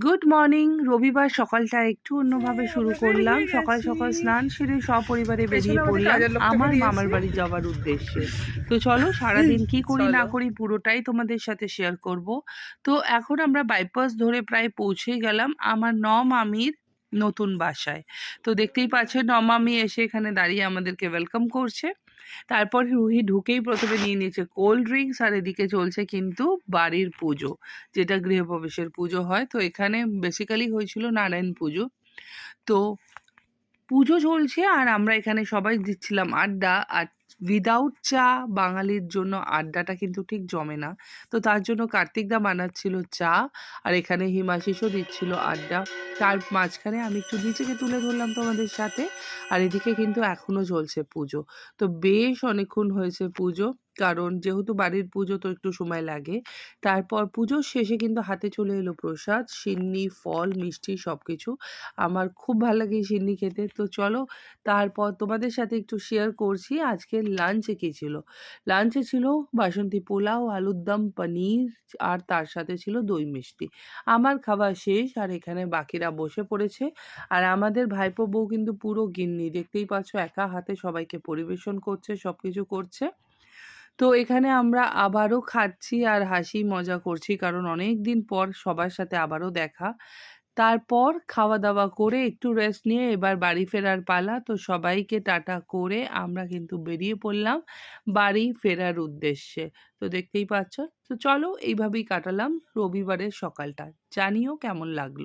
Good morning. রবিবার সকালটা একটু অন্যভাবে শুরু করলাম। সকাল সকাল স্নান সেরে সপরিবারে বেরিয়ে পড়লাম আমার মামার বাড়ি যাওয়ার উদ্দেশ্যে। তো চলো সারাদিন কি করি না চলো। করি পুরোটাই তোমাদের সাথে শেয়ার করব। তো এখন আমরা বাইপাস ধরে প্রায় পৌঁছে গেলাম আমার মামির নতুন বাসায়। তো দেখতেই পাচ্ছেন মামি এসে এখানে দাঁড়িয়ে আমাদেরকে ওয়েলকাম করছে। তারপর রুহি ঢুকেই প্রথমে নিয়ে নিয়েছে কোল্ড ড্রিঙ্কস, আর এদিকে চলছে কিন্তু বাড়ির পুজো, যেটা গৃহপ্রবেশের পুজো হয়। তো এখানে বেসিক্যালি হয়েছিল নারায়ণ পুজো। তো পুজো চলছে আর আমরা এখানে সবাই দিচ্ছিলাম আড্ডা। আর উইদাউট চা বাঙালির জন্য আড্ডাটা কিন্তু ঠিক জমে না। তো তার জন্য কার্তিকদা বানাচ্ছিল চা, আর এখানে হিমাশিসও দিচ্ছিল আড্ডা। তার মাঝখানে আমি একটু নিজেকে তুলে ধরলাম তোমাদের সাথে। আর এদিকে কিন্তু এখনো চলছে পুজো। তো বেশ অনেকক্ষণ হয়েছে পুজো, কারণ যেহেতু বাড়ির পুজো তো একটু সময় লাগে। তারপর পুজোর শেষে কিন্তু হাতে চলে এলো প্রসাদ, সিন্নি, ফল, মিষ্টি সবকিছু। আমার খুব ভাল লাগে এই সিন্নি খেতে। তো চলো তারপর তোমাদের সাথে একটু শেয়ার করছি আজকের লাঞ্চে কী ছিল। লাঞ্চে ছিল বাসন্তী পোলাও, আলুর দম, পনির, আর তার সাথে ছিল দই মিষ্টি। আমার খাওয়া শেষ আর এখানে বাকিরা বসে পড়েছে। আর আমাদের ভাইপো বউ কিন্তু পুরো গিন্নি, দেখতেই পাচ্ছ একা হাতে সবাইকে পরিবেশন করছে, সব কিছু করছে। তো এখানে আমরা আবারও খাচ্ছি আর হাসি মজা করছি, কারণ অনেক দিন পর সবার সাথে আবারও দেখা। তারপর খাওয়া-দাওয়া করে একটু রেস্ট নিয়ে এবার বাড়ি ফেরার পালা। তো সবাইকে টাটা করে আমরা কিন্তু বেরিয়ে পড়লাম বাড়ি ফেরার উদ্দেশ্যে। তো দেখতেই পাচ্ছ। তো চলো এইভাবেই কাটালাম রবিবারের সকালটা। জানিও কেমন লাগলো?